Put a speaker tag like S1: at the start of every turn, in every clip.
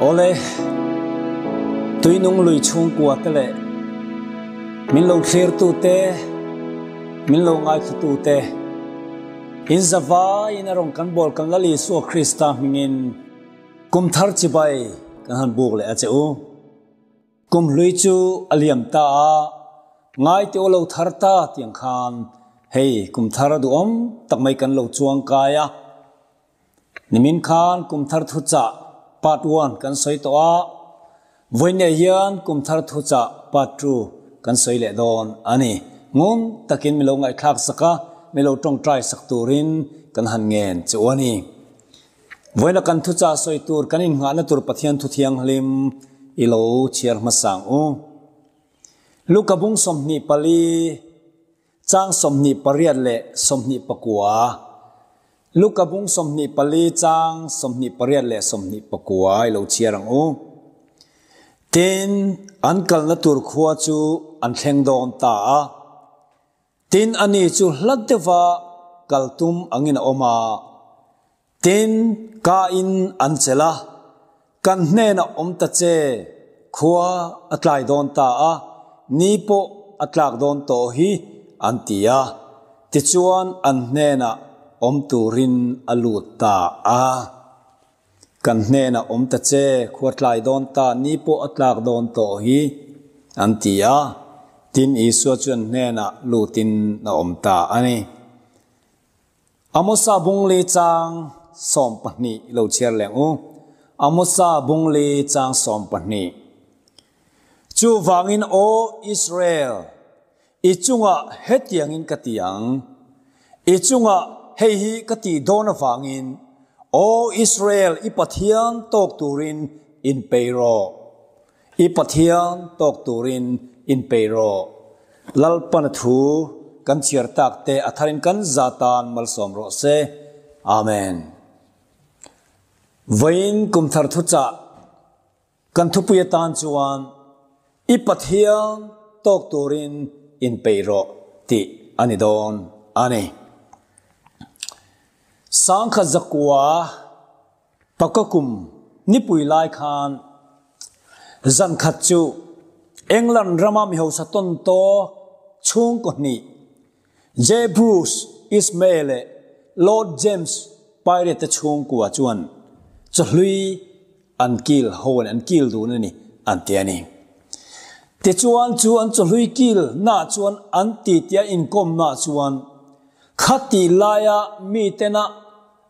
S1: ole tui nung lui chung kwa tele min lo clear tu te min lo ngai tu te in zawa in arong kan bol kan lali su Krista mingin kum thar chi bai kan han buk le a cheu kum lui chu aliam ta ngai te lo thar ta tiang khan hei kum thar du om tak mai kan lo chuang kaya nimin khan kum thar thu cha part 1 kan soi to a voine yan kum thar thu cha part 2 kan soi le don ani ngun takin mi lo ngai khak saka mi lo tong try sak turin kan han ngen chu ani voina kan thu cha soi tur kan in nga na tur pathian thu thiang hlim ilo chiar ma sang u lukabung somni pali chang somni pariat le somni pakwa lukabung somni pali chang somni pariat le somni pakwa ilo chiarang u tin ankal na tur khuwa chu an thleng don ta a tin ani chu hladdewa kaltum angin oma tin ka in anchela kan hne na omta che khuwa atlai don ta a ni po atlak don to hi antia ti chuan an hne na om turin alut ta a kan hne na omta che khuatlai don ta ni po atlak don to hi antia tin isu chuan hne na lutin na omta ani amosa bungli chang som pahni lo chiar leng u amosa bungli chang som pahni chu wangin o Israel ichunga hetiangin katiang ichunga hei hi kati dona wangin o Israel ipathian tok turin in peiro ipathian tok turin in peiro lalpan thu kan chiar tak te atharin kan zatan malsom ro se amen vain kum thar thu cha kan thu puya tan chuan ipathian tok turin in peiro ti anidon ani sangkha zakwa pakakum nipui lai khan zan khat chu England rama mi ho saton to chung ko ni J Bruce Ismail Lord James pirate chung ko chuan chlui ankil hon ankil du ni antiani te chuan chu an chlui kil na chuan anti tia income na chuan khati laya mi tena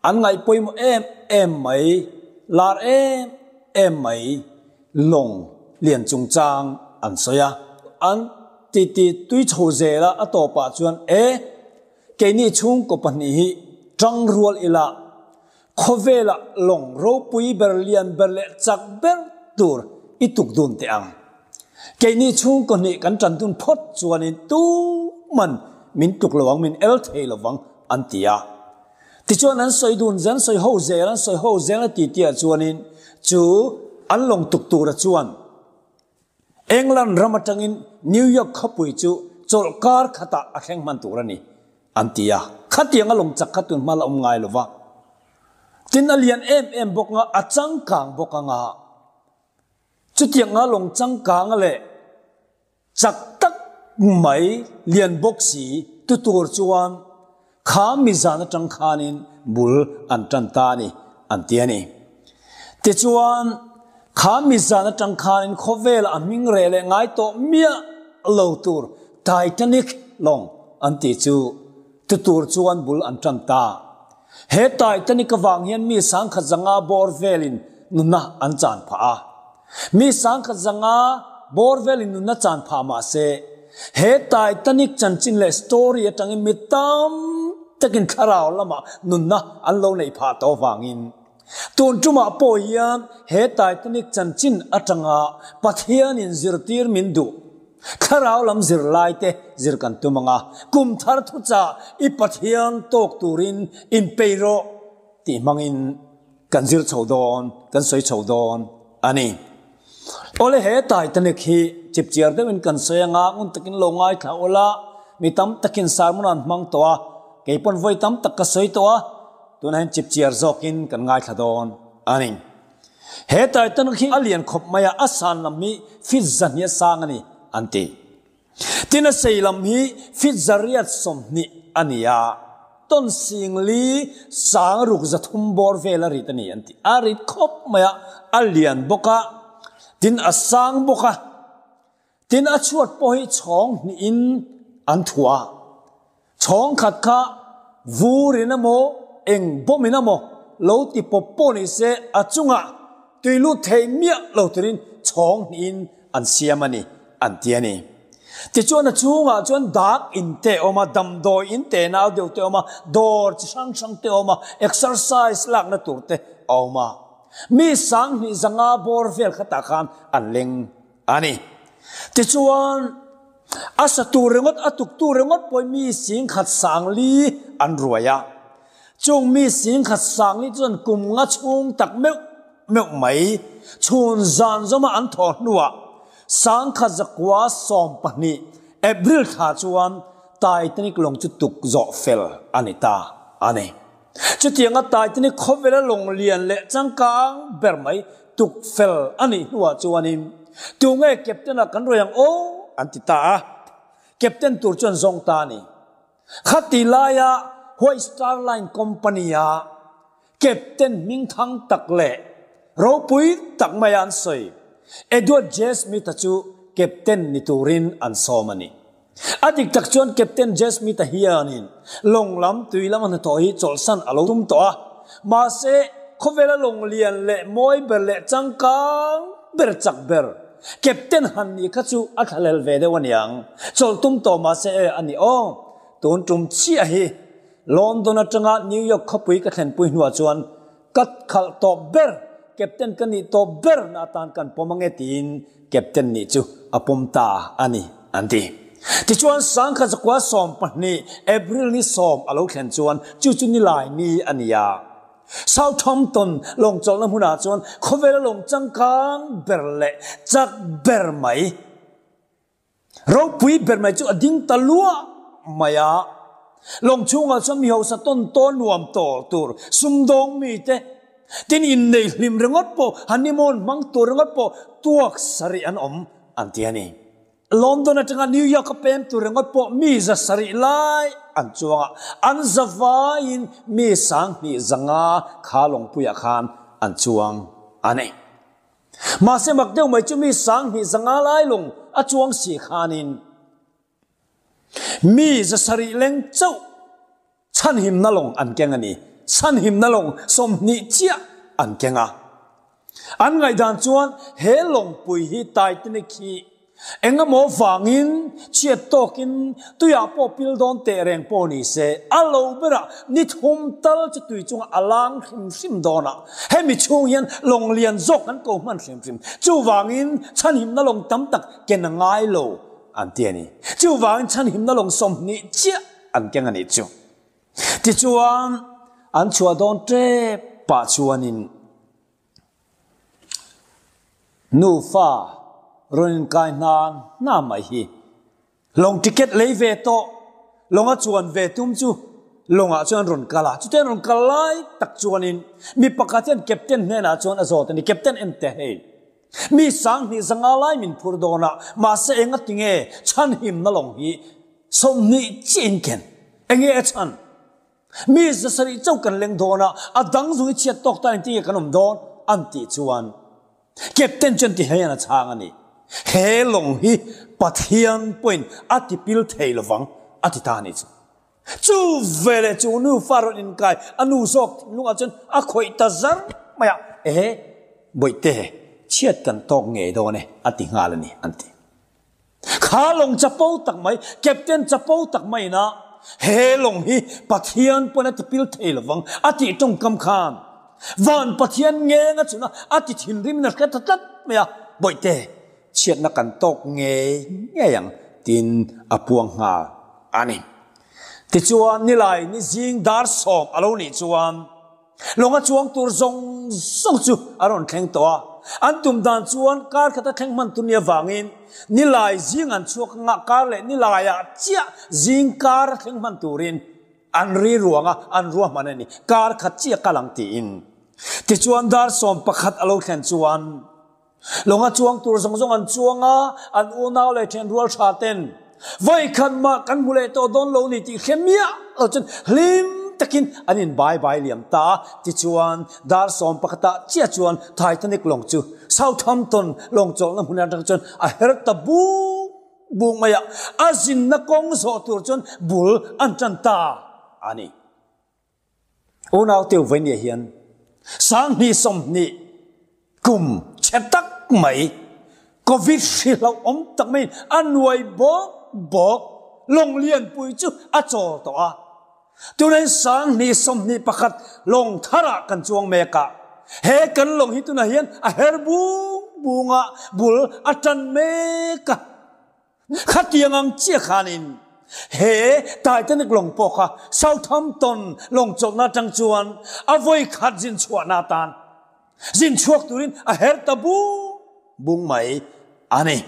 S1: an ngai poimo em mai lar em mai long lian chung chang an soya an ti tui chho zela atopa chuan ke ni chung ko pani hi tang rual ila khovela long ro pui berlian berle chak ber tur ituk dun te ang ke ni chung ko ni kan chan dun phot chuan in tu man min tuk lawang min el thei lawang antia ti chuan an soi dun zan soi ho zela ti tia chuan in chu an long tuk tur chuan England ramatangin New York khapui chu chol kar khata akheng man turani antia khatianga long chak khatun mal om ngai lova tin alian em boknga achang kang bokanga chutianga long chang kang le chak tak mai lian boxi tu tur chuan khami zana tang khanin bul an tan ta ni antiani te chuan khami zana tang khanin khovel aming rele ngai to mia lo tur Titanic long anti chu tu tur chuan bul an tan ta he Titanic awang hian mi sang kha zanga borvelin nunna an chan pha a mi sang kha zanga borvelin nunna chan pha ma se he Titanic chanchin le story atang mitam takin kharau lama nunna an lo nei pha to wangin tun tuma poyan he Titanic chanchin atanga pathian in zirtir mindu kharau lam zir laite zir kan tumanga kum thar thu cha I pathian tok turin in peiro ti mangin kan zir chodon kan soi chodon ani ole he Titanic hi chip chiar de in kan soyanga un takin longai kha ola mitam takin sarmunan mang towa keipon voi tam tak ka soi towa tunan chip chiar zokin kan ngai thadon ani he tai tan khi alien khop maya asan lam mi fit zania sang ani anti tina seilam hi fit zariat som ni ania ton singli sang ruk zathum bor vela ritani anti arit khop maya alien boka tin asang boka tin achuat po hi chong ni in an thua chong khat kha vurina mo eng bomina mo lo ti popo ni se achunga tuilu theimia lo turin chong ni in an siamani an tiani ti chuan achunga chuan dak in te oma dam do in te na de te oma dor chi sang sang te oma exercise lak na tur te oma mi sang ni zanga bor vel khata khan an leng ani ti chuan asa turengot atuk turengot poi mi sing khat sang li an ruaya chung mi sing khat sang li chuan kum nga chung tak meu mai chun zan zoma an thor nuwa sang khat zakwa som pani april kha chuan titanic long chu tuk zo fel anita ane chu tianga titanic khovela long lian le changkang ber mai tuk fel ani nuwa chuanin tunge captain a kan royang o antita captain tur chuan zong ta ni khati laya hoi star line company ya captain ming thang tak le ro pui tak mayan soi edward j smith chu captain ni turin an somani adik tak chuan captain j smith hianin longlam tuilam an to hi cholsan alo tum to ma se khovela long lian le moi ber le changkang ber chak ber captain han ni khachu akhalel ve de waniang chol tum to ma se ani o tun tum chi a hi london atanga new york khopui ka thlen pui hnuwa chuan kat khal to ber captain kan ni to ber na tan kan pomange tin captain ni chu apum ta ani anti ti chuan sang kha zakwa som pani april ni som alo thlen chuan chu chu ni lai ni ania Southampton long chol na huna chuan khovela long changkang berle chak ber mai ro pui ber mai chu ading talua maya long chunga chuan mi ho sa ton ton nuam tol tur sumdong mi te tin in nei hlim rengot po hanimon mang tur rengot po tuak sari an om antiani London atanga New York pem tur rengot po mi za sari lai an chuanga an zawa in mi sang ni zanga khalong puya khan an chuang ane ma se mak deu mai chu mi sang ni zanga lai long a chuang si khanin mi za sari leng chau chan him na long an kengani chan him na long som ni chia an kenga an ngai dan chuan he long pui hi tai tini khi enga mo wangin chiat tokin tuya po pil don te reng po ni se alo bera ni thum tal chu tui chung alang him sim dona he mi chung yan long lian zok an ko man sim sim chu wangin chan him na long tam tak ken ngai lo an tiani chu wangin chan him na long som ni chia an kenga ni chu ti chuan an chua don tre pa chuanin nu fa ron kai nan na mai hi long ticket lei ve to longa chuan ve tum chu longa chuan ron kala chu ten ron kalai tak chuanin mi pakatian captain ne na chuan azot ni captain ente he mi sang ni zanga lai min phur dona ma se enga tinge chan him na long hi som ni chin ken enge chan mi zasari chau kan leng dona adang zui chiat tok ta ti kanom don anti chuan captain chen ti hayana changani he long hi pathian point ati pil theilawang ati tani chu vele chu nu faron in kai anu zok lunga chen a khoi ta zar maya boite chiat kan tok nge do ne ati ngalani anti kha long chapau tak mai captain chapau tak mai na he long hi pathian point ati pil theilawang ati tong kam khan van pathian nge nga chuna ati thin rim na khat tat maya boite chiat na kan tok nge yang tin apuang nga ani ti chuan ni lai ni jing dar som alo ni chuan longa chuang tur zong song chu aron thleng to an tum dan chuan kar khata thleng man tunia wangin ni lai jing an chuak nga kar le ni lai ya chia jing kar thleng man turin an ri ruanga an ruwa manani kar khat chia kalang ti in ti chuan dar som pakhat alo khen chuan longa chuang tur zong zong an chuanga an unaw le then rual tha ten vai khan ma kan mule to don lo ni ti khemia lo chen hlim takin anin bai liam ta ti chuan dar som pakhata chia chuan Titanic long chu Southampton long chol na huna dang chuan a her ta bung maya azin na kong so tur chuan bul an chan ta ani unaw teu venia hian sang ni som ni kum chetak mai covid lo om tak mai anwai bok long lian pui chu a chol to a tunen sang ni som ni pakhat long thara kan chuang meka he kan long hi tuna hian a her bunga bul atan meka khatiang ang chia khanin he Titanic long pokha Southampton long chok na tang chuan avoi khat jin chua na tan jin chuak turin a her tabu bung mai ani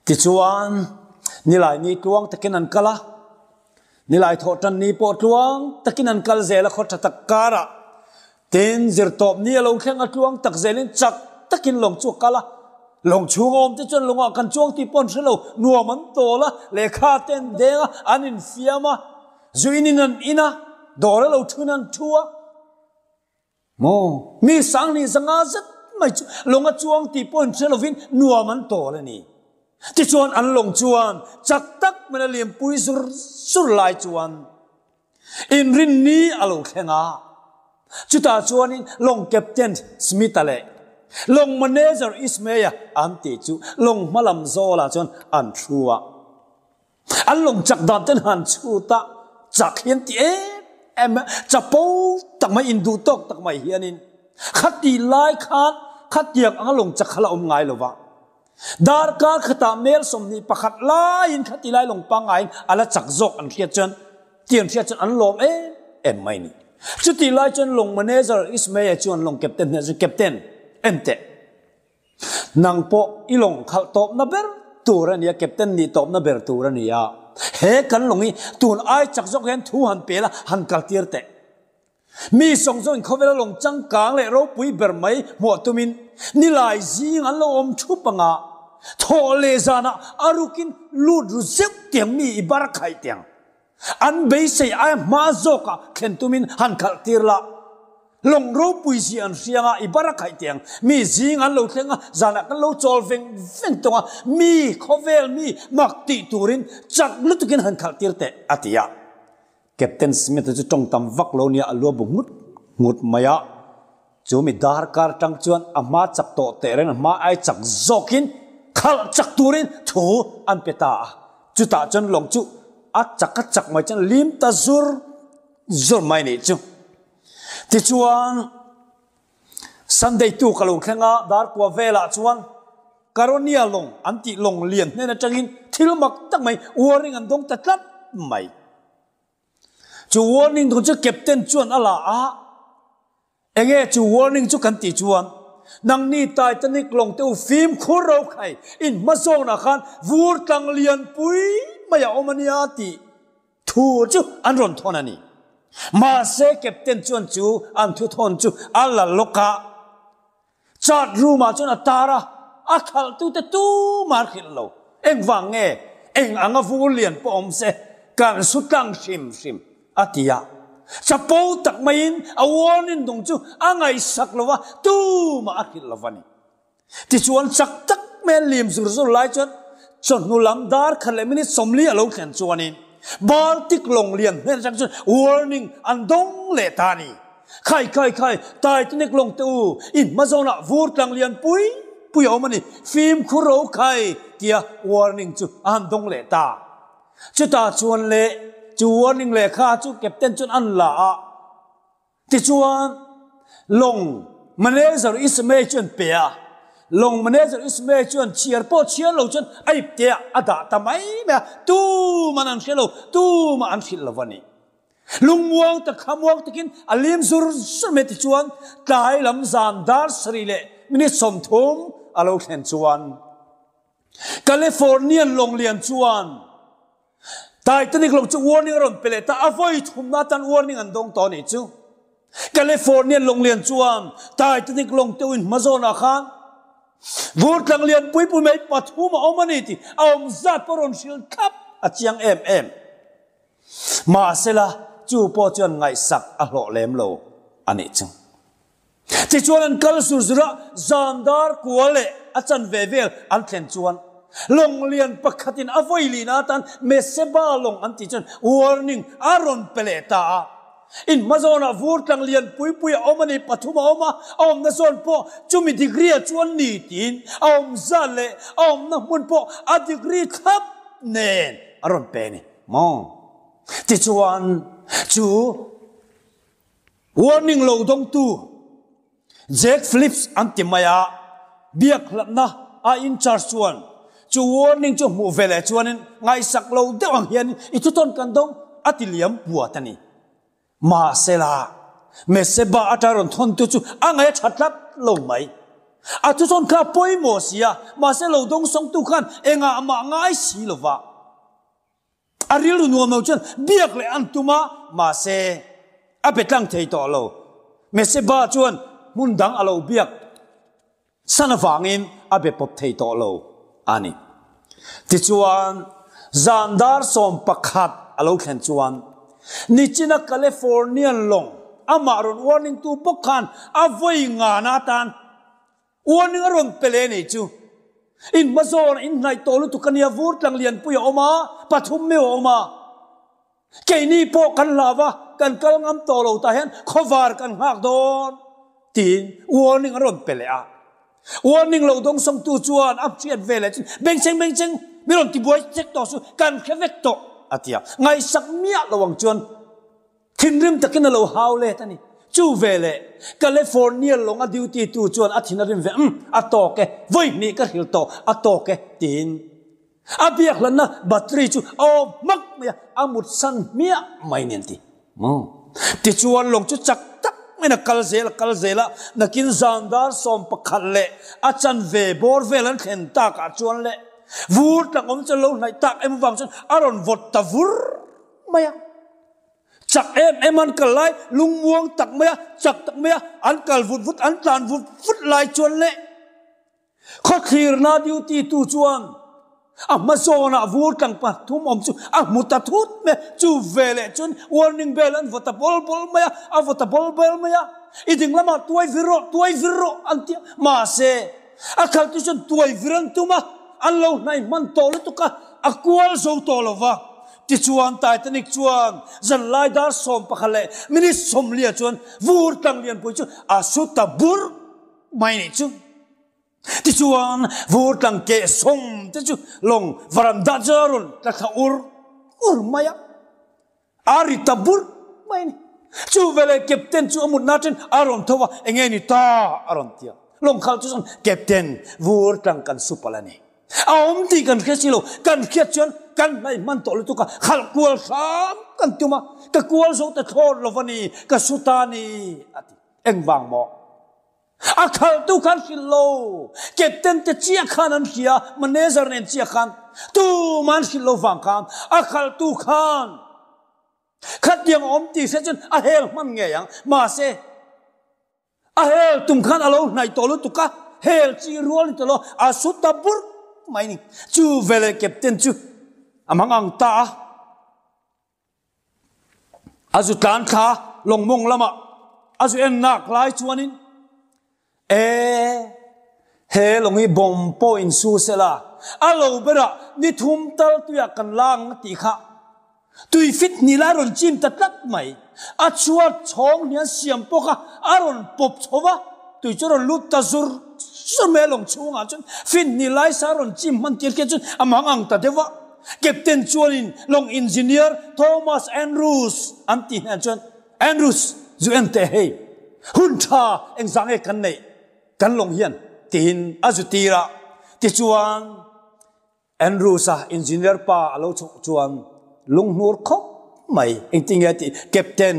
S1: ti chuan nilai ni tuang takin an kala nilai thotan ni po tuang takin an kal zela khot takara ten zir top ni lo kheng a tuang tak zelin chak takin long chu kala long chu om te chon longa kan chuang ti pon shelo nuaman tola le kha ten denga anin fiama zuinin an ina dore lo thunan thua mo mi sang ni zanga zat mai longa chuang ti pon shelo vin nuaman tola ni ti chuan an long chuan chak tak mena liam pui sur lai chuan in rin ni alo khenga chuta chuanin long captain Smith ale long manager Ismaya anti chu long malam zola chuan an thua an long chak dan ten han chu ta chak hian ti em chapo tak mai indu tok tak mai hianin khati lai khan khatiak ang long chak khala ngai lova dar ka khata mel somni pakhat lai in khati lai long pangai ala chak zok an khiat chan tian khiat chan an lom em mai ni chuti lai chan long manager Ismaya chuan long captain ne captain ente nang po ilong khal top na ber turania captain ni top na ber turania he kan longi tun ai chak zok hen thu han pela han kal tir te mi song zong khovela long chang kang le ro pui ber mai mo tumin ni lai jing an lo om thu panga tho le zana arukin lud ru zek tiang mi ibar khai tiang an be sei ai ma zoka khen tumin han khal tir la long ro pui si an sianga ibara khai tiang mi jing an lo thlenga zana kan lo chol veng tonga mi khovel mi makti turin chak lutukin han khal tir te atia Captain Smith chu tong tam vak lo nia alua bungut ngut maya chu mi dar kar tang chuan ama chak to te ren ma ai chak zokin khal chak turin thu an peta chu ta chon long chu a chak mai chan lim ta zur mai ni chu ti chuan Sunday tu kalung khenga dar kwa vela chuan karonia long anti long lian ne na tangin thilmak tak mai warning an dong tatlat mai chu warning du chu captain chuan ala a enge chu warning chu kan ti chuan nang ni Titanic long teu film khuro khai in mazong na khan vur tang lian pui maya omania ti thu chu an ron thonani ma se captain chuan chu an thu thon chu alla loka chat room ma chuan atara akhal tu te tu mar khil lo eng wange eng anga vur lian pom se kan sutang sim atia chapo tak main awonin dong chu angai saklova tu ma akhil lovani ti chuan chak tak men lim zur lai chon nu lam dar khale minute somli alo khan chuanin Baltic long lian men chang chun warning an dong le tani khai Titanic long tu in mazona vur tang lian pui omani film khuro khai tia warning chu an dong le ta chu ta chuan le chu warning le kha chu captain chun an la ti chuan long manager Ismay chun pea long manager Ismay chun chiar lo chun ai tia ada tamai me tu manan khelo tu ma an khil lawani lungwang ta khamwang takin alim zur me ti chuan tai lam zan dar srile mini som thum alo khen chuan Californian long lian chuan Titanic long chu warning ron pele ta avoid thum na tan warning an dong to ni chu California long lian chuan Titanic long teu in mazona khan vur tlang lian pui pui mai pathuma omani ti aom zat poron shil khap achiang em ma sela chu po chuan ngai sak a hlo lem lo ani chung ti chuan an kal sur zura zandar kuale achan vevel an thlen chuan long lian pakhatin avoili na tan meseba long an ti chuan warning aron peleta in mazona vur tlang lian pui pui omani pathuma oma om na zon po chumi degree chuan ni tin om zale om na mun po a degree khap nen aron pe ni mo ti chuan chu warning lo dong tu Jack Phillips antimaya biak na a in charge chuan chu warning chu mu vele chuanin ngai sak lo dewang hian ituton kan dong atiliam buatani ma sela meseba ataron thon tu chu angai thatlat lo mai atu chon kha poimo sia ma se lo dong song tu khan enga ama ngai si lova arilu nu mo chen biak le antuma ma se apetlang thei to lo meseba chuan mundang alo biak sanawangin abe pop thei to lo ani ti chuan zandar som pakhat alo khen chuan nichina California long amaron warning tu pokhan avoi nga na tan warning aron pele nei chu in mazon in nai tolu tu kania vur tlang lian puya oma pathum me oma keini po kan lawa kan kalngam tolo ta hen khovar kan hak don tin warning aron pele a warning lo dong song tu chuan up chiat vele beng cheng miron ti boy check to su kan khevek to atia ngai sak mia lawang chuan thinrim takin lo haule tani chu vele California long a duty tu chuan athinarin ve atoke voi ni ka hil to atoke tin abiak lana battery chu o mak mia amut san mia mainen ti mo ti chuan long chu chak tak mena kalzela nakin zandar som pakhalle achan ve bor velan khen ta ka chuan le vur tlang om chalo nai tak em wang chun aron vot ta vur maya chak em an kalai lungmuang tak maya chak tak maya an kal vut an tlan vut lai chuan le khothir na duty tu chuan amazona vur tlang pa thum om chu muta thut me chu vele chun warning bell an vota bol maya a vota bol maya iding lama tuai viro anti ma se akal tu chun tuai viran tuma anlo nai man tole tu ka akwal zo tolova ti chuan Titanic chuan zan lai dar som pakhale mini som lia chuan vur tang lian pui chu asuta bur mai ni chu ti chuan vur tang ke som te chu long varanda jarun ta kha ur maya ari tabur mai ni chu vele captain chu amut natin aron thowa engeni ta aron tia long khal chu captain vur tang kan supalani aom ti kan khesilo kan khiat chuan kan nai man tol tu ka khal kual sam kan tuma ka kual zo ta thor lovani ka sutani ati engwang mo akhal tu kan khilo captain te chia khan an khia manager nen chia khan tu man khilo wang khan akhal tu khan khat yang om ti se chun a hel man nge yang ma se a hel tum khan alo nai tol tu ka hel chi rual to lo asuta bur mai ni chu vele captain chu amangang ta azu tan kha longmong lama azu en nak lai chuanin he longi bom po in su sela alo bera ni thum tal tu ya kan lang ti kha tui fit ni la ron chim tat mai a chuat chong nia siam po kha aron pop chowa tui choron lut ta zur sumelong chunga chun fin ni lai saron chim man tir ke chun amangang ta dewa captain chuanin long engineer Thomas Andrews anti han chun Andrews zu ente hey hun tha eng zang e kan nei kan long hian tin azutira ti chuan Andrews engineer pa alo chuan lung nur khop mai eng tinga ti captain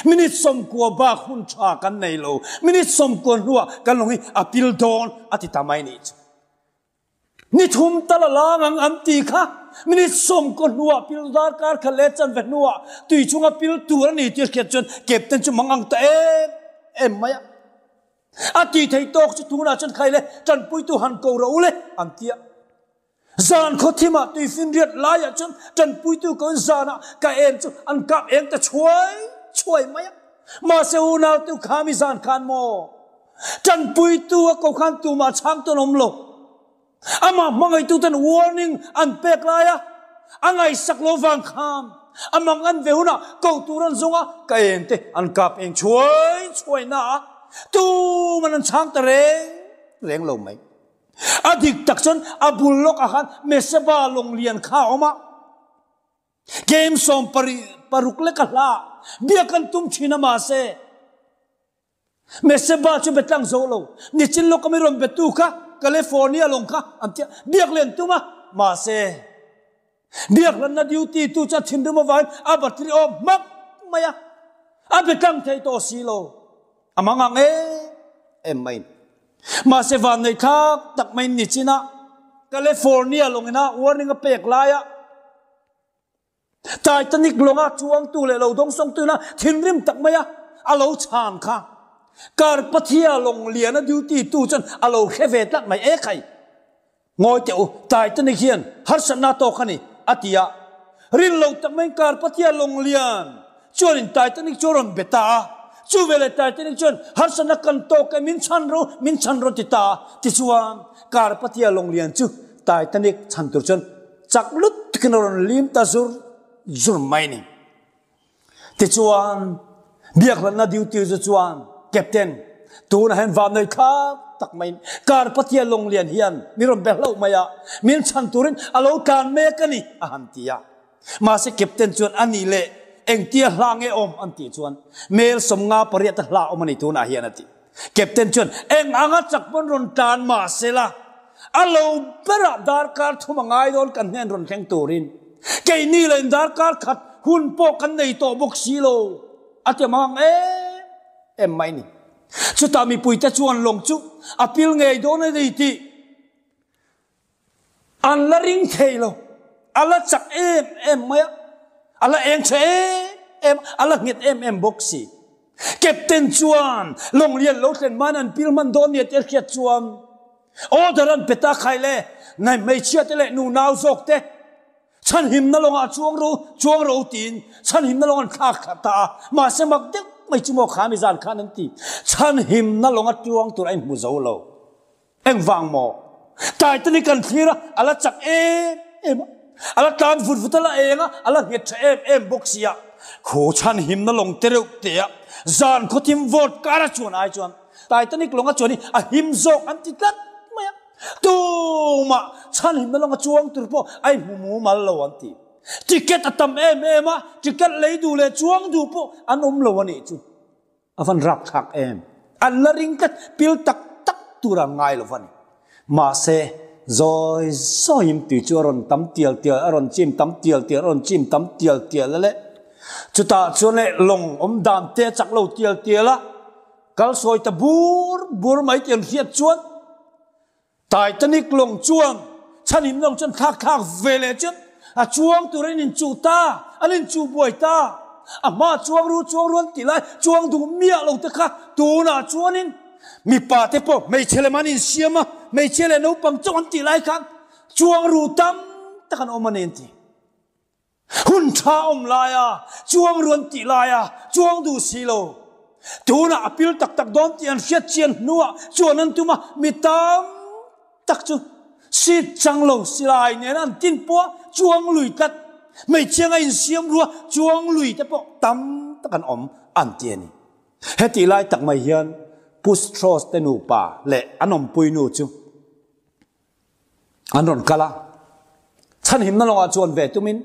S1: minute som kwa ba hun tha kan nei lo minute som ko nuwa kan longi apil don ati tamai ni thum tala lang ang anti kha minit som kon nuwa pil dar kar khale chan vet nuwa tui chunga pil tur ni tir khet chon captain chu mangang ta em maya ati thei tok chu tuna chan khaile chan pui tu han ko ro le antia zan khothima tui fin riat laya chon chan pui tu ko zana ka en chu an kap eng ta chuai maya ma se una tu khami zan khan mo chan pui tu ko khan tu ma chang to nom lo ama mangai tu tan warning an pek laya angai saklo wang kham amang an veuna ko turan zonga ka en te an kap eng chuai na tu man chang ta reng lo mai adik takson abulok akan meseba long lian kha oma game som parukle kala biakan tum thina ma se meseba chu betlang zolo nichin lo kamirom betu kha California long kha antia biak len tuma ma se biak lan na duty tu cha thindu ma vai abatri o mak maya abetang thei to silo amanga em main ma se van nei thak tak main ni china California longina warning a pek laya Titanic longa chuang tu le lo dong song tu na thinrim tak maya alo chan kha kar pathia long liana duty tu chan alo kheve tak mai e khai ngoi teu Titanic hian har sana to khani atia rin lo tak mai kar pathia long lian chorin Titanic choron beta chu vele Titanic chon har sana kan to ka min chan ro ti chuan kar pathia long lian chu Titanic chan tur chon chaklut kinoron lim ta zur mai ni ti chuan biak lan na duty zu chuan captain tu na hen van nei kha tak mai kar pathia long lian hian mirom bel lo maya min chan turin alo kan me kani a han tia ma se captain chuan ani le eng tia hlange om anti chuan mel somnga pariat hla omani tu na hian ati captain chuan eng anga chakpon ron tan ma sela alo pera dar kar thumangai don kan hen ron kheng turin ke ni len dar kar khat hun po kan nei to bok silo ate mang em mai ni chu ta mi pui ta chuan long chu apil ngei do na dei ti an la ring thailo ala chak em maya ala eng che em ala ngit em boxi captain chuan long lian lo tlen man an pil man don ni ter khiat chuan orderan peta khaile nai mei chia te le nu naw zok te chan him na longa chuang ro tin chan him na longa khak ta ma se mak dek mai chu mo khami zan khan an ti chan him na longa chuang tur ai mu zo lo eng wang mo Titanic kan thira ala chak em ala tan futala enga ala nget em boxia kho chan him na long tereu te zan kho tim vot kara chuan ai chuan Titanic longa chuani a him zok an ti tat maya tu ma chan him na longa chuang tur po ai mu mal lo an ti ticket atam em a ticket lei du le chuang du po an lo ani chu avan rak thak em an la ring kat pil tak tura ngai lo van ma se rồi im tu chu ron tam tial aron chim tam tial aron chim tam tial le chu ta chu le long dam te chak lo tial la kal soi ta bur mai tian hiat chuan Titanic long chuang chanim long chon khak vele chon a chuang tu ren in chu ta anin chu boi ta ama chuang ron ti lai chuang du mia lo ta kha tu na chuanin mi pa te po mei chele manin siama mei chele no pang chon ti lai khan chuang ru tam ta kan omanen ti hun tha la ya chuang ron ti la ya chuang du silo tu na apil tak don ti an fiat chen nuwa chuan an tuma mi tam tak chu si chang lo silai ne an tin po chuang lui tat mei chiang in siam ruwa chuang lui te po tam ta kan an ti ni heti lai tak mai hian push throws te nu pa le anom pui nu chu anon kala chan him na longa chuan ve tumin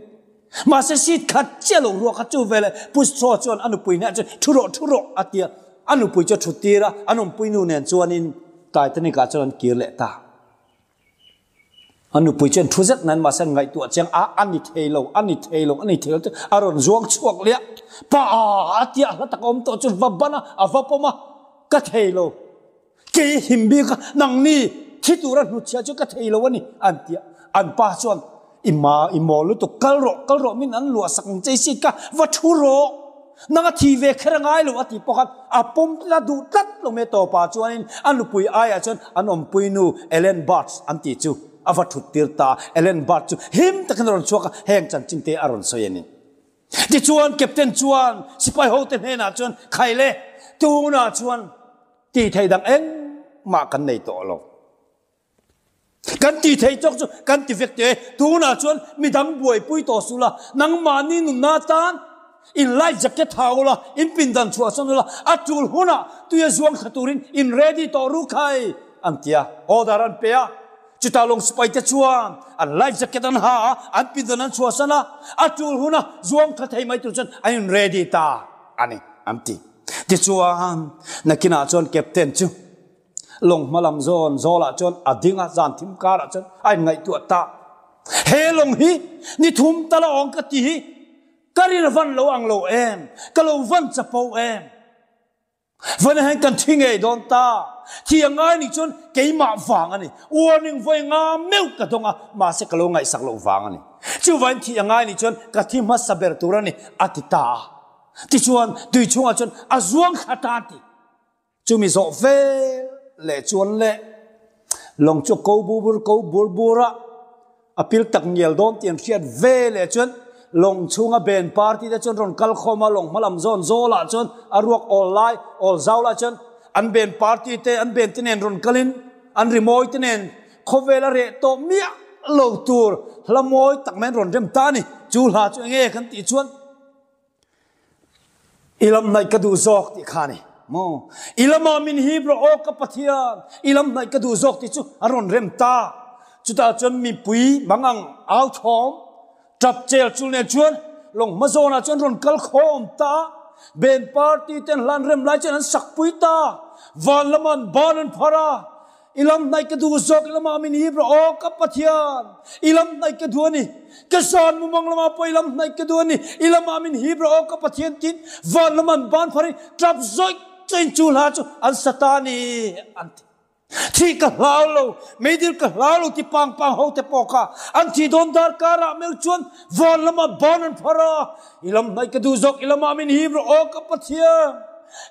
S1: ma se sit khat chelo ro kha chu vele push throw chuan anu pui na chu thuro atia anu pui chu thutira anom pui nu nen chuan in Titanic ka chuan kir le ta anu pui chen thuzet nan ma san ngai tu chang ani theilo aron zuang chuak le pa atia la takom to chu vabana avapoma ka theilo ke himbi ka nang ni thituran hu chia chu ka theilo ani antia an pa chuan imo lu to kalro min an lua sak chei si ka wa thuro nanga thi ve khera ngai lu ati pokat apom la du tat lo me to pa chuanin an lu pui aya chon an om pui nu Ellen Barts an ti chu awa thut tirta Ellen Barts chu him takan ron chuaka heng chan chinte aron soyeni ti chuan captain chuan sipai ho ten hena chuan khaile tu na chuan ti thei dang eng ma kan nei to lo kan ti thei chok chu kan ti vek te tu na chuan mi dam buai pui to sula nang mani nu na tan in life jacket haula in pindan chua sonula atul huna tu ya zuang khaturin in ready to ru khai antia odaran pea chutalong spai te chuan an life jacket an ha an pindan an chua sana atul huna zuang khathai mai tu chan in ready ta ani amti ti chuan nakina chon captain chu long malam zon zola chon adinga zan thim kara chon ai ngai tu ta he long hi ni thum tala ong ka ti hi karin van lo ang lo em kalo van chapo em van han kan thinge don ta thi angai ni chon keima wang ani warning voi nga meu ka donga ma se kalo ngai sak lo wang ani chu van thi angai ni chon ka thi ma saber turani atita ti chuan tui chunga chon azuang khatati chu mi zo ve le chuan le long chu ko bur bura apil tak ngel don tian khiat ve le chuan long chunga ben party da chon ron kal khoma long malam zon zola chon aruak online all zaula chon an ben party te an ben tenen ron kalin an remoi tenen khovela re to mia lo tur hlamoi tak men ron rem tani chu la chu nge kan ti chuan ilam nai ka du zok ti khani mo ilama min hibro o ka pathian ilam nai ka du zok ti chu aron rem ta chu ta chon mi pui mangang out thom trap chel chul ne chuan long mazona chuan ron kal khom ta ben party ten lan rem lai chen sak pui ta van laman banan phara ilam nai ka du zok ilama min hibro o ka pathian ilam nai ka du ni kasan mu manglama po ilam nai ka du ni ilama min hibro o ka pathian tin van laman ban phari trap zoi chen chul ha chu an satani anti thi ka hlau meidil ka hlau ti pang ho te poka an thi don dar kara meu chuan von lama bonan phara ilam nai ka du zok ilam amin hibro o ka pathia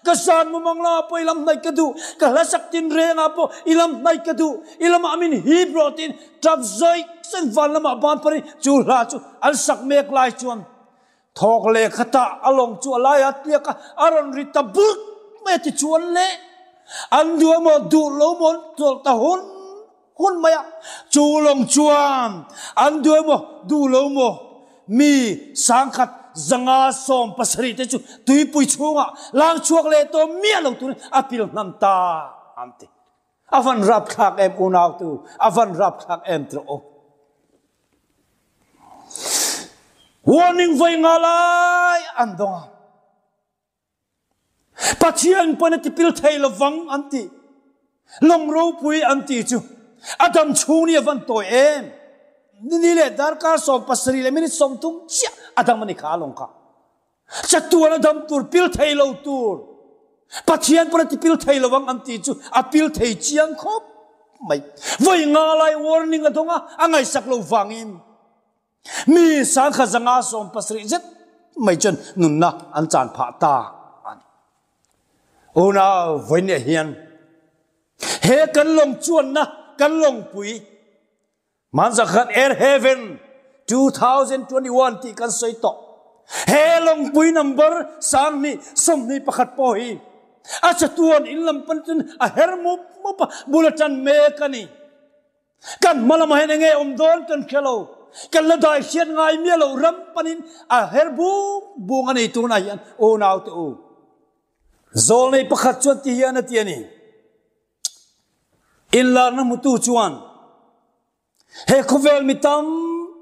S1: ka san mu mangla po ilam nai ka du ka lasak tin renga po ilam nai ka du ilam amin hibro tin trap zoi sen von lama ban phari chu la chu al sak mek lai chuan thok le khata along chu lai atia ka aron rita buk me ti chuan le an dua mo du lo mo tol ta hun maya chu long chuan an dua mo du lo mo mi sangkhat zanga som pasari te chu tui pui chunga lang chuak le to mia lo tu apil nam ta amte avan rap khak em unaw tu avan rap khak em tro warning vai ngalai andong pathian panati pil thei lawang anti long ro pui anti chu adam chuni avan toy em ni le darkar som pasri le minit som tum chia adam ani kha long ka chatuan adam tur pil thei lo tur pathian panati pil thei lawang anti chu apil thei chiang khop mai voi nga lai warning adonga angai sak lo wangin mi sang kha zanga som pasri jet mai chen nunna an chan pha ta ona voine hian he kan long chuan na kan long pui manza khat air heaven 2021 ti kan soi to he long pui number sang ni som ni pakhat po hi acha tuan in lam pan a hermu pa bulatan me kani kan malam hen nge don kan khelo kan la dai hian ngai mi lo ram panin a herbu bungani tu na hian o naw tu zol nei pakhat chuan ti hian atiani in la na mutu chuan he khovel mitam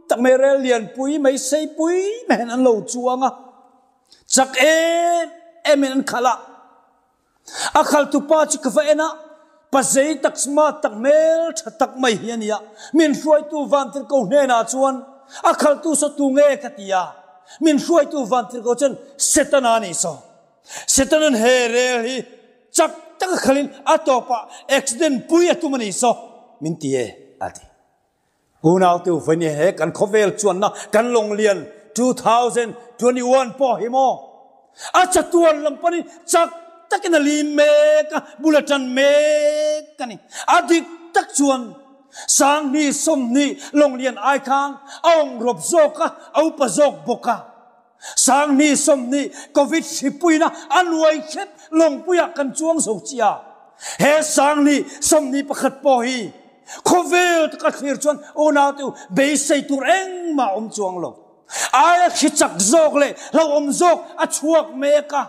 S1: tak merel lian pui mai sei pui men an lo chuanga chak em en khala akhal tu pa chi kva ena pasei tak sma tak mel tak mai hian ya min hruai tu van tir ko hne na chuan akhal tu so tu nge katia min hruai tu van tir ko chen setana ni so setanan he re hi chak tak khalin atopa accident pui atumani so min tie ati unau tu vani he kan khovel chuan na kan long lian 2021 po himo acha tuan lampani chak takina li me ka bulatan me kani adik tak chuan sang ni som ni long lian ai khang ong rob zoka au pa zok boka sang ni som ni covid sipuina anwai khet long puya kan chuang so chia he sang ni som ni pakhat po hi khovel ka khir chuan ona tu be sei tur eng ma chuang lo ai khichak zok le lo zok a chuak me ka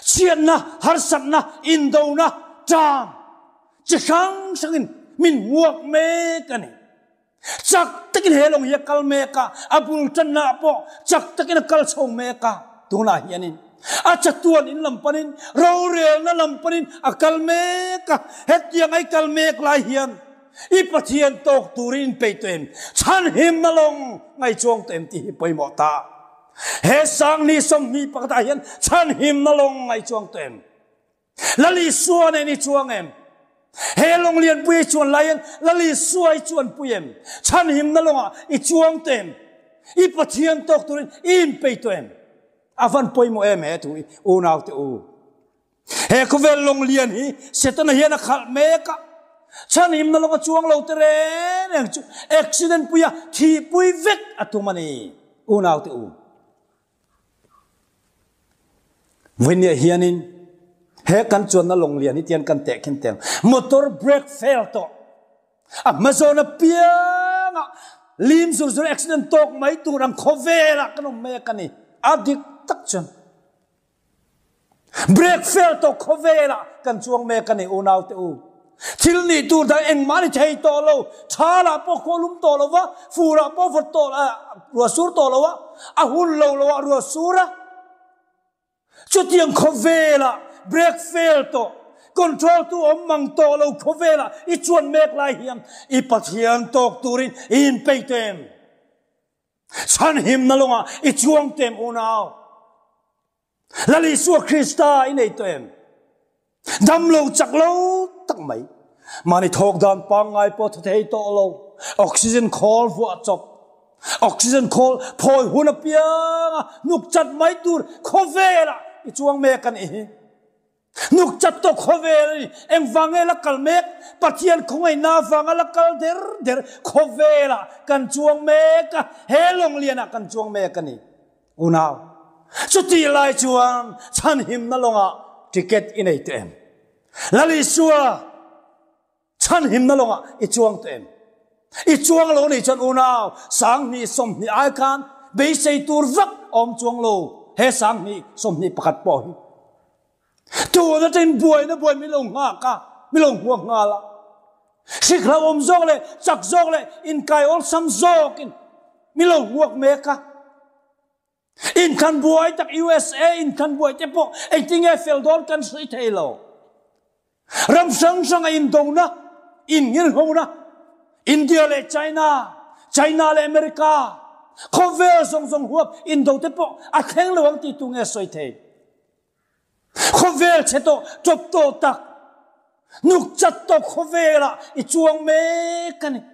S1: chian na har sat na indo na tam chi khang sangin min muak me kani chak takin helong ya kal me ka abul tan na po chak takin kal chong me ka tuna hianin acha tuan in lampanin ro rel na lampanin akal me ka het yang ai kal me lai hian i pathian tok turin peitem chan him na long ngai chuang tem ti poi mo ta he sang ni som ni pakata hian chan him na long ngai chuang tem lali suan ni chuang em he long lian pui chuan lian lali suai chuan puiem chan him na longa i chuang tem i pathian tok turin in peitem avan poi mo em he tu u nau te u he ko vel long lian hi setana hian a khal me ka chan him na longa chuang lo tere accident puya thi pui vek atumani u nau te u venia hianin he kan chuan na long lian ni tian kan te khin teng motor brake fail to amazona pianga lim sur sur accident tok mai tu ram khovela kanom me kani adik tak chan brake fail to khovela kan chuang me kani u nau te u thil ni tu da eng mani thei to lo thala po kolum to lo wa fura po fot to ro sur to lo wa a hun lo lo ro sura chutiang khovela break fail to control tu mang to lo khovela I chuan mek lai hiam I pathian tok turin in peitem chan him na longa I chuang tem unao lali su Krista in ei tem dam lo chak lo tak mai mani thok dan pangai po thei to lo oxygen call fu chop oxygen call phoi huna pia nuk chat mai tur khovela I chuang mek kan I nuk chat to khovela eng wangela kalmek pathian khongai na wangala kal der khovela kan chuang mek helong liana kan chuang mek ani unao chuti lai chuang chan him na longa ticket in ei tem lali suwa chan him na longa I chuang tem I chuang lo ni chan unao sang ni som ni ai kan be sei tur vak om chuang lo he sang ni som ni pakat po hi tu na tin buai na buai mi long nga ka mi long huang nga la sikla om zok le chak zok le in kai ol sam zok in mi long huak me ka in kan buai tak USA in kan buai te po I think I feel don kan sui thelo ram sang sang in dong na in ngin ho na India le China le America khovel song song huap in do te po a kheng lawang ti tu nge soi the khovel che to chop to tak nuk chat to khovela I chuang me kan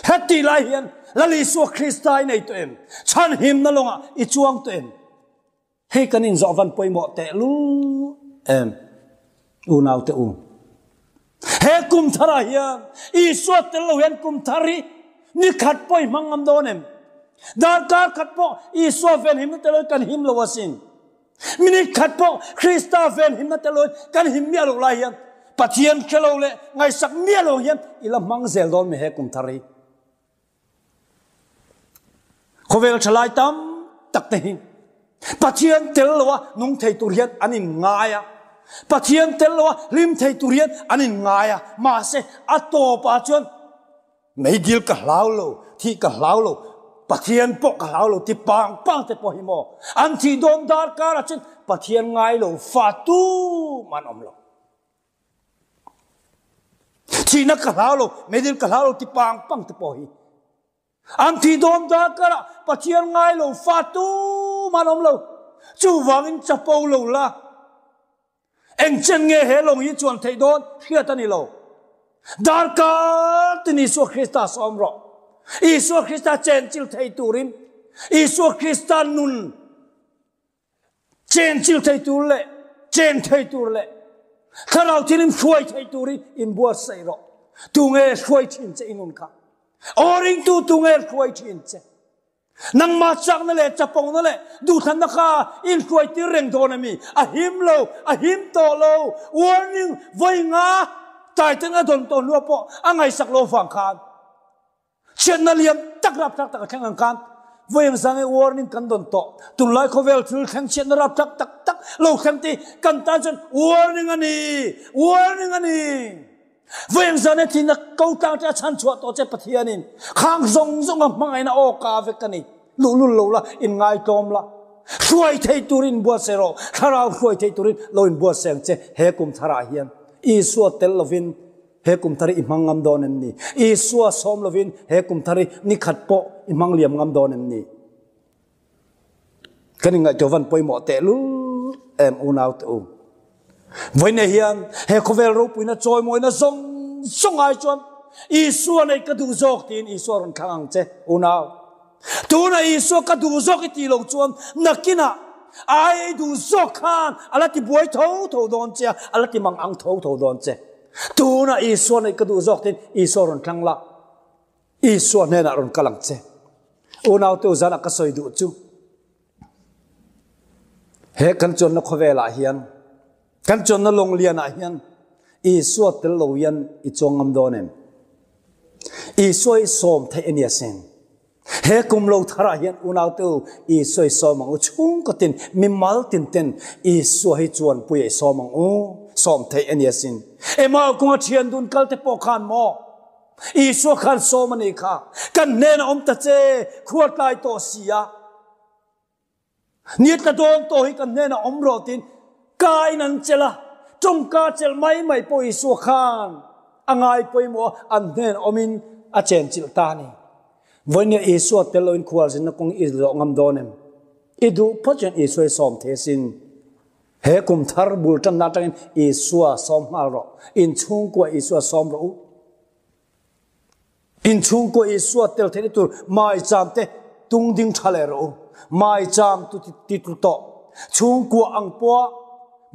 S1: hati lai hian lali su Krista nei to em chan him na longa I chuang to em he kanin zo van poi mo te lu em u nau te u he kum thara hian I suat te lo hian kum thari ni khat poi mangam donem dar ka khat po I so ven him te lo kan him lo wasin mini khat po Krista ven him te lo kan him mi lo lai hian pathian khelo le ngai sak mi lo hian ila mang zel don me he kum thari khovel chalai tam tak te hin pathian tel lo nung thei tur hian anin ngaya pathian tel lo lim thei tur hian anin ngaya ma se ato pa chuan mấy gil cả lão lo thi cả lão lo pathian po cả lão lo ti pang te po hi mo an thi don dar ka ra chen pathian ngai lo fa tu man om lo thi na cả lão lo mấy gil cả lão lo ti pang te po hi an thi don dar ka ra pathian ngai lo fa tu man om lo chu wangin chapo lo la eng chen nge he long hi chuan thei don khia ta ni lo dar ka tini so Krista som ro Isu Krista chen chil thei turin Isu Krista nun chen chil thei tur le chen thei tur le kharau thinim khuai thei turin in bua sai ro tu nge khuai thin che inun kha oring tu nge khuai thin che nang ma chak na le chapong na le du than na kha in khuai ti reng don mi a him to lo warning voi nga tai teng a don ton lo po angai sak lo phang khan chen na liam tak rap tak tak thang ang kan voi ang sang e warning kan don to tu lai khovel thul khang chen na rap tak tak tak lo khang ti kan ta chen warning ani voi ang sang e thi na kau tang cha chan chua to che pathianin khang zong zong ang mangai na o ka ve kani lu lo la in ngai tom la khuai thei turin bua sero kharau khuai thei turin lo in bua seng che he kum thara hian isu tel lovin he kum thari imang ngam don ni isu som lovin he kum thari ni khat po imang liam ngam don ni kani ngai jovan poimo te lu em unau tu voi ne hian he khovel ro puina choi moina song ai chon isu nei ka du jok tin isu ron khang che unau tu na isu ka du jok ti lo chon nakina ai du jok khan alati boy tho don che alati mang ang tho don che tu na isu nei ka du jok tin isu ron khang la isu ne na ron kalang che unau tu zana ka soi du chu he kan chon na khowela hian kan chon na long lian a hian isu tel lo yan I chongam donem isu som the enia sen he kum lo thara hian unau tu isu som ang chung ko tin mimal tin ten isu hi chuan pui som ang som the enia sin ema ko thian dun kal te po khan mo isu khan som ani kha kan nen om ta che khuat lai to sia niat ka don to hi kan nen om ro tin kai nan chela trong ka chel mai po isu khan angai poi mo an nen omin a chen chil ta ni vonia isu teloin khwal sin kong I lo ngam donem idu pochen isu som the sin he kum thar bul tan na tang isu som mal ro in chung ko isu som ro in chung ko isu tel the tu mai cham te tung ding thale ro mai cham tu ti tu to chung ko ang po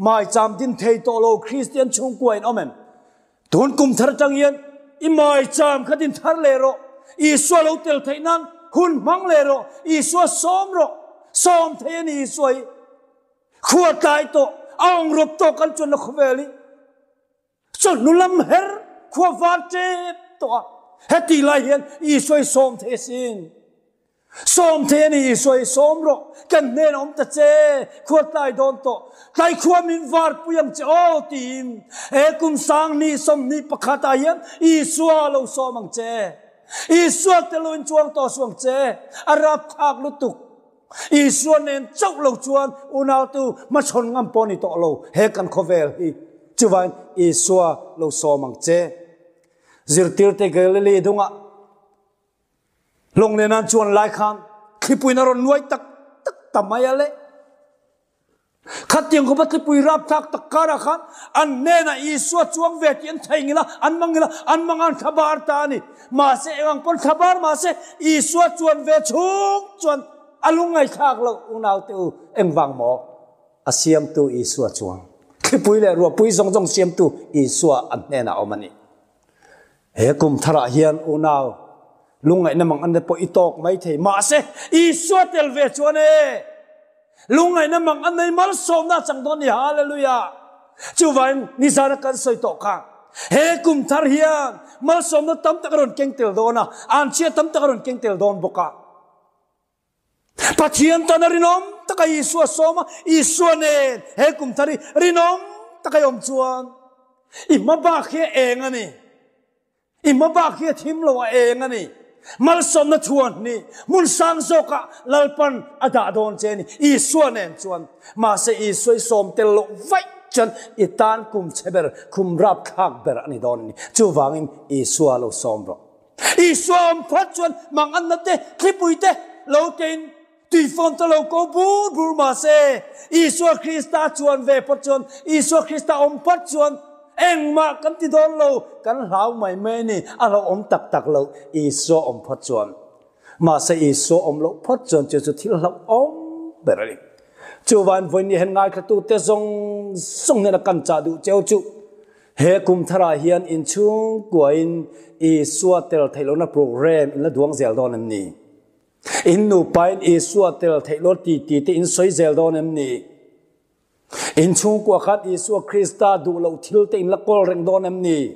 S1: mai cham din thei to lo Christian chung ko in omen tun kum thar tang yen I mai cham khatin thar le ro isu lo tel thei nan hun mang le ro isu som ro som thei ni isoi khua tai to ang rop to kan chon na khweli chon nulam her khua va che to heti lai hian isoi som thei sin som thei ni isoi som ro kan nen om ta che khua tai don to kai khua min var puyam che o tim e kum sang ni som ni pakhata hian isu lo som ang che isu te loin chuang to suang che arap thak lutuk isu nen chok lo chuan unau tu ma chon ngam poni to lo he kan khovel hi chuwan isu lo som ang che zirtir te galili dunga long nenan chuan lai khan khipuina ron nuai tak tamayale khatiang ko bat pui rap thak takara khan an nena isu chuang ve tian thaingila an mangan khabar ta ni ma se ang pon khabar ma se isu chuan ve chung chuan alungai thak lo unau tu engwang mo asiam tu isu chuang khipui le ro pui jong siam tu isu an nena omani he kum thara hian unau lungai namang an po itok mai thei ma se isu tel ve chuan e lungai namang an nei mal som na chang don ni hallelujah chuwan ni zara kan soi to ka he kum thar hian mal som na tam takaron keng tel dona an chia tam takaron keng tel don boka pathian tanarinom takai isu soma isu ne he kum thari rinom takai om chuan imma ba khe engani imma ba khe thim lo engani mal som na chuan ni mun sang zoka lalpan ada don cheni isu nen chuan ma se isu som tel lo vai chan itan kum cheber kum rap khak ber ani don ni chuwangin isu lo som ro isu am phat chuan mangan na te khipui te lo tin tui fon to lo ko bur ma se isu Krista chuan ve pot chuan isu Krista om phat chuan eng ma kan ti don lo kan lau mai me ni alo om tak tak lo iso om phot chuan ma se iso om lo phot chuan chu thil lo om berali chu van voi ni hen ngai kha tu te zong ne kan cha du cheu chu he kum thara hian in chung kuain iso tel thailo na program in la duang zel don am ni in nu pain iso tel thailo ti te in soi zel don am ni in chung kwa khat isu Krista du lo thil te in la kol reng don am ni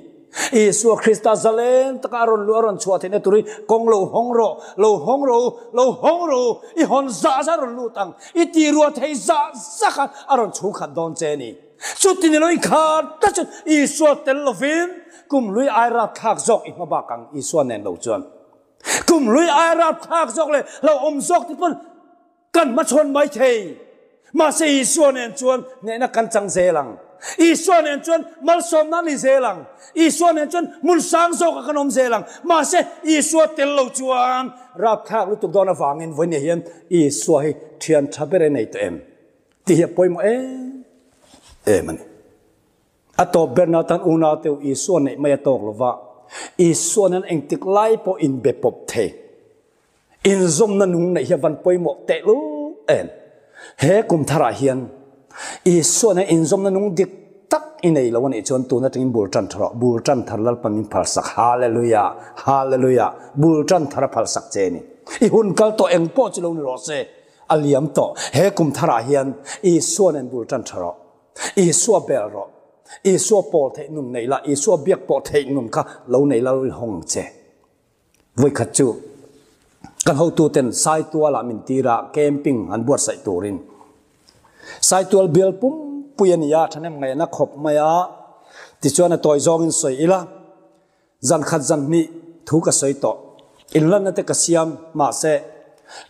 S1: isu Krista zalen takaron luaron chua thene turi kong lo hong ro I hon za ron lu tang I ti ruat hei za khat aron chu khat don che ni chu tin lo I khat ta chu isu tel lovin kum lui ai ra khak jok I ma ba kang isu nen lo chuan kum lui ai ra khak jok le lo om jok ti pon kan ma chon mai thei mà sẽ Isu nên chuan nghe na căn trăng dễ lăng Isu nên chuan mal som na ni dễ lăng Isu nên chuan mun sang zo ka kanom dễ lăng mà sẽ Isu tel lo chuan rap khak lu tuk dona wangin voi ne hian Isu hi thian thabere nei to em ti hi poimo man ato bernatan una teu Isu nei mai tok lova Isu nên eng tik lai po in be pop the in zom na nung nei hi van poimo te lu en he kum thara hian Isu na inzom na nung dik tak inei lawan I chon tu na ting bultan thar lal pamin phalsak hallelujah bultan thara phalsak che ni I hun kal to eng po chilo ni ro se aliam to he kum thara hian Isu nen bultan tharo Isu bel ro Isu pol the nun nei la Isu biak po the nun kha lo nei la hong che voi khat chu kan ho tu ten sai tua la min tira camping an buat sai turin sai tual bil pum puyania thanem ngai na khop maya ti chuan a toy zong in soi ila zan khat zan ni thu ka soi to in lan na te ka siam ma se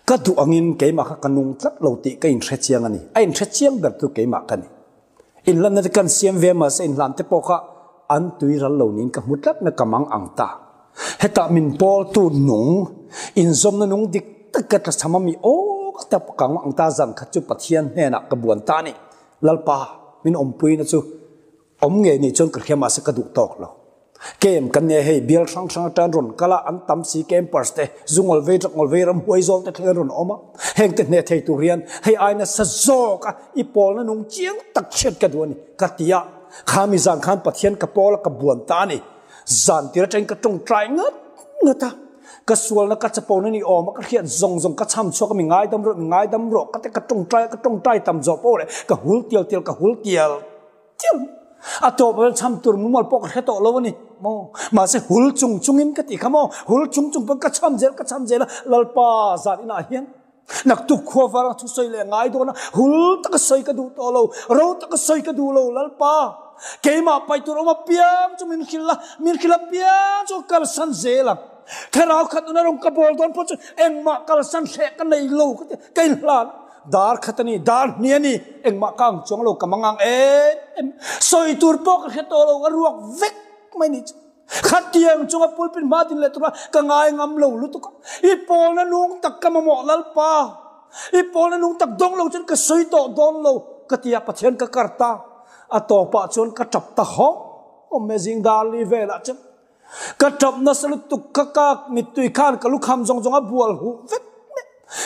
S1: ka du angin ke ma kha kanung tlat lo ti ka in thre chiang ani a in thre chiang ber tu ke ma kan in lan na te kan siam ve ma se in lan te po kha an tui ral lo nin ka mutlat na kamang angta heta min pol tu nung in zom na nung dik takat la samami o ta kang ang ta zan kha chu pathian he na ka buan ta ni lalpa min ompui na chu om nge ni chon ka khema se ka du tok lo kem kan ne hei bial sang tan ron kala an tam si kem parste zungol ve ram huai zol te thler ron oma heng te ne thei tu rian hei aina sa zo ka I pol na nung chiang tak chet ka du ni ka tia khami zan khan pathian ka pol ka buan ta ni zan tira teng ka tong trai ngata ka sual na ka chapo na ni om ka khian zong ka cham chok mi ngai dam ro ka te ka tong trai tam zo po le ka hul tial ato bel cham tur mumal pok heto lo ni mo ma se hul chung in ka ti khamo hul chung ka cham zel lalpa zan ina hian nak tu kho wara thu soi le ngai do na hul tak soi ka du to lo ro tak soi ka du lo lalpa keima pai tu ma piang chu min khila piang chu kal san zela kharau khat na rong ka bol don po chu eng ma kal san se ka nei lo ka lan dar khatani dar niani eng ma kang chong lo kamangang soi tur po ka kheto lo ruak vek mai ni khát tiang chung a pulpin ma tin le tura ka ngai ngam lo lu tu I pol na nung tak ka mo lalpa I pol na nung tak dong lo chen ka soi to don lo ka tia pathian ka karta ato pa chon ka tap ta ho amazing dali vela chen ka tap na salu tu ka mitui khan ka lu kham jong a bual hu vek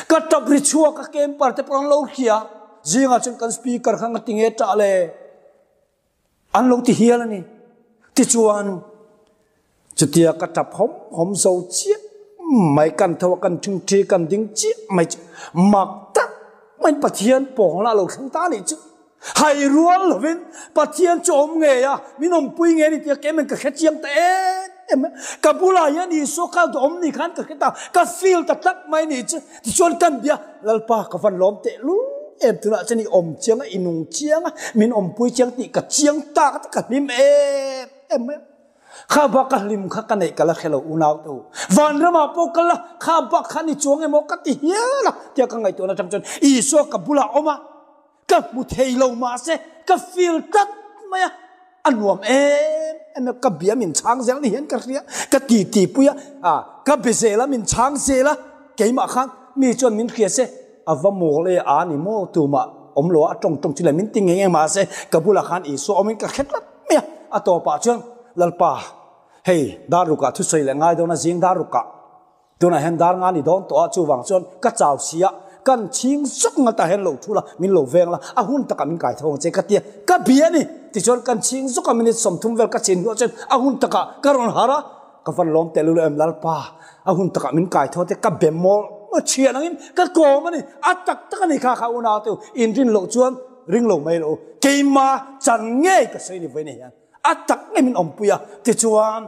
S1: ka tap ri chua ka kem par te prang lo khia jinga chen kan speaker khang tinge ta le an lo ti hial ni ti chuan chutia ka tap hom zo chi mai kan thaw kan thing thi kan ding chi mai mak tak mai pathian pong la lo khang ta ni chu hai rual lovin pathian chom nge ya minom pui nge ni tia kemen ka khechiang ta ka bula ya ni so ka dom ni khan ka kheta ka feel ta tak mai ni chu ti chon kan bia lalpa ka van lom te lu em tu na chani om chiang inung chiang min om pui chiang ti ka chiang ta ka nim em kha ba ka lim kha ka nei kala khelo unau tu van rama po kala kha ba khani chuang e mo ka ti hiala tia ka ngai to na cham chon I so ka bula oma ka mu thei lo ma se ka feel tak maya anuam em ka bia min chang zel ni hen ka ria ka ti puya ka bezela min chang zela keima khang mi chon min khia se ava mo le ani mo tu ma om lo atong chi le min ting nge ma se ka bula khan I so omin ka khetlat maya a to pa chuan lalpa hey daruka thu sei le ngai dona jing daruka tuna hen dar nga ni don to chu wang chuan ka chau sia kan ching suk nga ta hen lo thula min lo veng la a hun taka min kai thong che ka tia ka bia ni ti chon kan ching suk ka min som thum vel ka chin ho chen a hun taka karon hara ka van lom te lu em lalpa a hun taka min kai tho te ka bemol ma chia nangin ka ko mani atak tak ni kha kha una tu in rin lo chuan ring lo mai lo keima chan nge ka sei ni ve ni yan atak nge min om puya ti chuan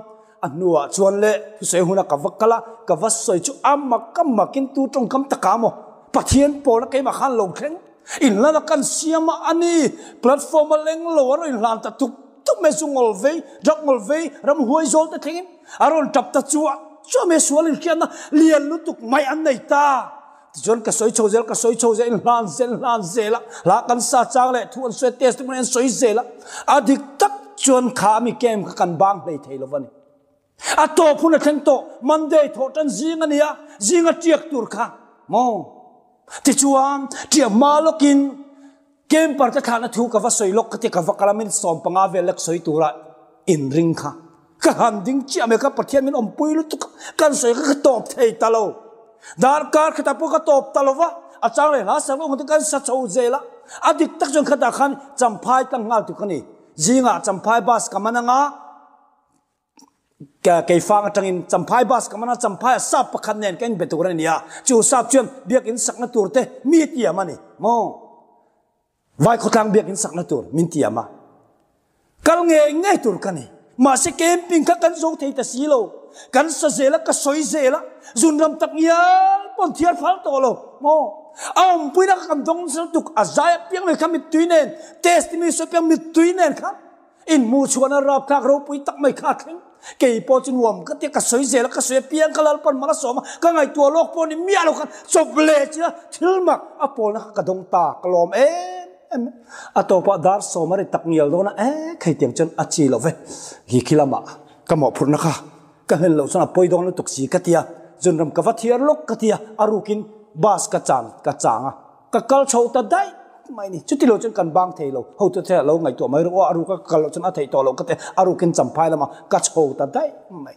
S1: anua chuan le sei huna ka vakala ka vas soi chu amma kam makin tu tong kam takamo pathian pol ke ma khan lo thleng in la kan siama ani platform leng lo ro in lan ta tuk tuk me sungol ve drakngol ve ram huai zol ta thengin aron tap ta chuwa cho me sual in kiana lian lu tuk mai an nei ta jon ka soi chozel in lan zela la kan sa chang le thu an soi test mun en soi zela adik tak chon kha mi kem ka kan bang nei thelo wani a to phuna theng to monday tho tan zinga tiak tur kha mo ti chuan ti malokin kem par ka khana thu ka va soi lok ka ti ka va kalamin som panga velak soi tura in ring kha ka han ding chi ame ka pathian min om pui lu tu kan soi ka top thei talo dar kar khata pu ka top talova a chang le na sa lo ngot kan sa chou zela adik tak jon khata khan champhai tang ngal tu kani zinga champhai bas ka mananga cái phang trong in champhai bas kamana champhai sap pakhan nen ken betur nia chu sap chuan biak in sakna turte mi tiama ni mo vai khotang biak in sakna tur min tiama kal nge tur kani ma se camping ka kan zo thei ta silo kan sa zela ka soi zela zunram tak yal pon thiar phal to lo mo am puina kam dong sa tuk azaya piang me kam tuinen test mi so piang mi tuinen kha in mu chuana rap thak ro pui tak mai kha theng ke po chin wam ka te ka soi zela ka soi piang kalal pon mala soma ka ngai tua lok pon ni mia lo khan choble cha thilmak apol na ka dong ta klom atopa dar somari tak ngial dona khai tiang chon achi lo ve hi khilama ka mo phurna kha ka hel lo chona poi dong tuk si ka tia junram ka wathiar lok ka tia arukin bas ka changa ka kal chho ta dai mai ni chuti lo chon kan bang thei lo ho to the lo ngai to mai ro aru ka kal chon a thei to lo ka te arukin champhai lama ka chho ta dai mai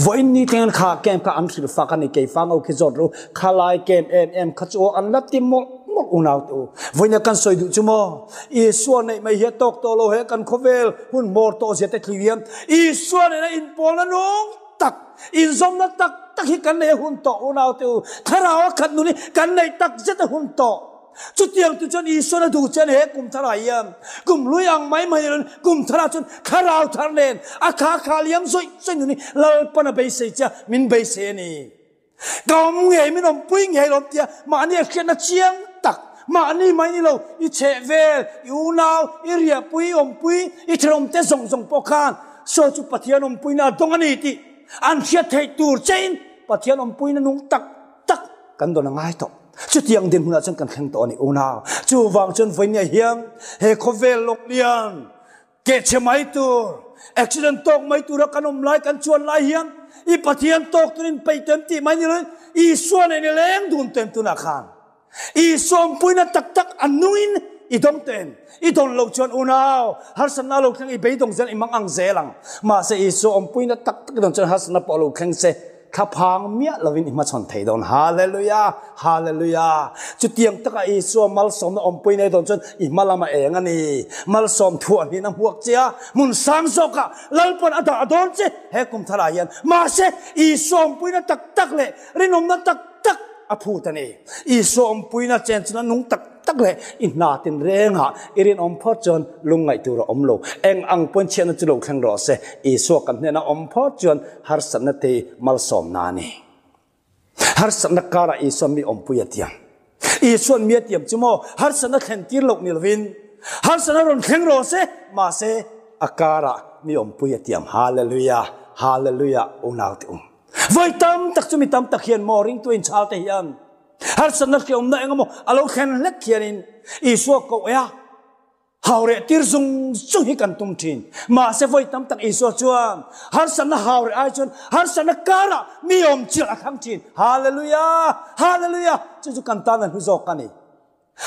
S1: voin ni ten kha kem ka an thil fa ka ni ke fa ngau ki zot ro khalai kem em kha cho an lat ti mo unau tu voina kan soi du chumo i suan nei mai he tok to lo he kan khovel hun mor to zete thliam i suan nei in pol na nong tak in zom na tak hi kan nei hun to unau tu tharawa khat nu ni kan nei tak zete hun to chu tiang tu chon i suan du chen he kum thara yam kum luyang mai kum thara chon kharau thar len a kha liam soi nu ni lal pana be se cha min be se ni kaum nge min om pui nge lo tia ma ni khian na chiang tak ma ni mai ni lo i che vel i unau i ria pui om pui i throm te zong po khan so chu pathian om pui na dong ani ti an khia thei tur chain pathian om pui na nung tak kan do na ngai to chu tiang din huna chon kan kheng to ni unau chu wang chon voinia hiam he khovel lok lian ke che mai tur accident tok mai tur kan om lai kan chuan lai hiam i pathian tok tunin peitem ti mai ni le i suan ni leng dun tem tu na khan i som puina tak anuin i dong ten i don lo chuan unau har san na lo khang i beidong zen i mang ang zelang ma se i som puina tak don chuan har san na po lo khang se khapang mia lovin i ma chon thei don hallelujah chu tiang taka i som mal som na om puina don chuan i malama eng ani mal som thuan ni na huak chia mun sang zoka lalpon ada adon che he kum thara yan ma se i som puina tak le rinom na tak aphu tani i som puina chen chna nung tak le in na tin renga irin om pho chon lungai tur om lo eng ang pon chen chu lo khang ro se i so kan ne na om pho chon har san na te mal som na ni har san na kara i som mi om puya tiam i son mi tiam chumo har san na khen tir lok nilwin har san na ron khang ro se ma se akara mi om puya tiam hallelujah unau te voi tam tak chumi tam tak hian moring tu in chal te hian har san na khiom na engamo alo khen lek hianin i so ko ya haure tir zung hi kan tum thin ma se voi tam tak i so chuan har san na haure ai chuan har san na kara mi om chil akhang thin hallelujah chu kan ta na hu zo kani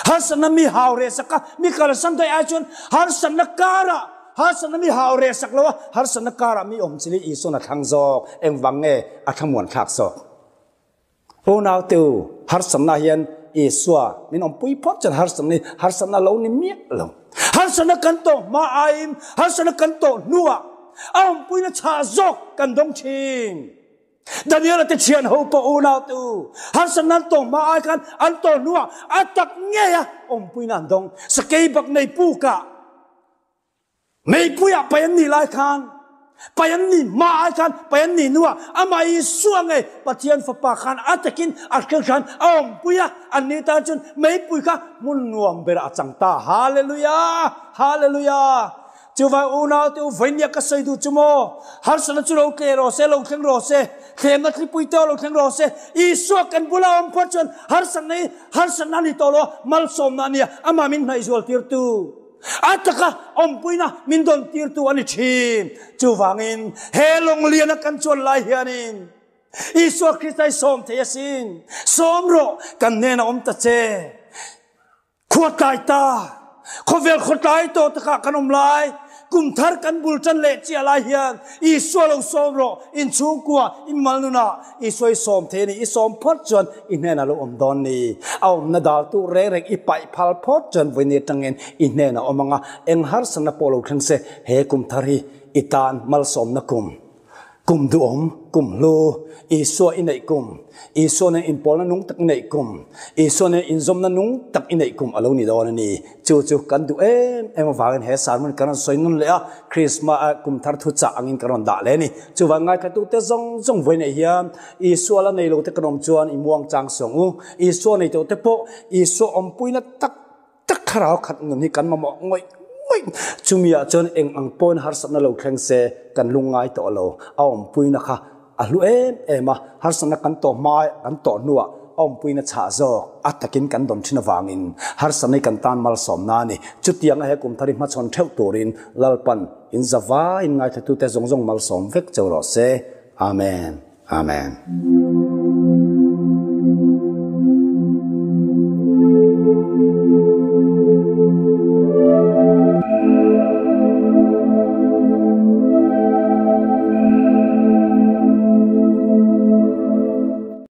S1: har san na mi haure saka mi kala san dai ai chuan har san na kara har san mi hau re sak lo har san kara mi om chili isu na thang jok eng wange athamuan khak so o naw tu har san na hian isua min om pui phot chan har san na lo ni miek lo har san kan to ma aim har san kan to nuwa om pui na cha jok kan dong thing Daniel te chian ho po una tu har sanan tong ma ai kan an to nuwa atak nge ya om pui nan dong sakei bak nei pu ka nei pu ya payan ni lai khan payan ni ma ai kan payan ni nuwa amai suang ei pathian fa pa khan atakin atkel khan om pui ya an ni ta chun mei pui ka mun nuam bera chang ta hallelujah hallelujah Chuva una tu venia ka sai du chumo har sana chu lo ke ro se lo kheng ro se khem na klipui to lo kheng ro se isu kan bula om phachon har san ni to lo mal som na ni ama min nai zol tir tu ataka om puina min don tir tu ani thim chuwangin helong liana kan chon lai hianin isu kristai som the yasin som ro kan ne na om ta che khuatai ta khovel khotai to taka kanom lai kum thar kan bul chan le chia lai hian I swalo somro in chukwa in malnuna I soi som the ni I som phot chon in hena lo om don ni aum na dal tu re rek I pai phal phot chon vini tangen in hena omanga eng har sana polo khang se he kum thari itan mal som na kum du om kum lo iso inai kum iso ne in pol na nung tak nei kum iso ne in zom na nung tak inai kum alo ni don ni chu kan du em wagen he san mun kan soi nun le a christmas kum thar thu cha angin karon da le ni chu wa ngai ka tu te zong voi nei hiam iso la nei lo te kanom chuan I muang chang song u iso nei to te po iso om puina tak kharao khat ngam ni kan ma mo ngoi chumia chon eng ang pon har sapna lo kheng se kan lungai to lo aom puina kha alu ema har sapna kan to mai kan to nuwa om puina cha zo atakin kan don thina wangin har sanai kan tan mal som na ni chutiang he kum thari ma chon theu turin lalpan in zawa in ngai thu te zong mal som vek choro se amen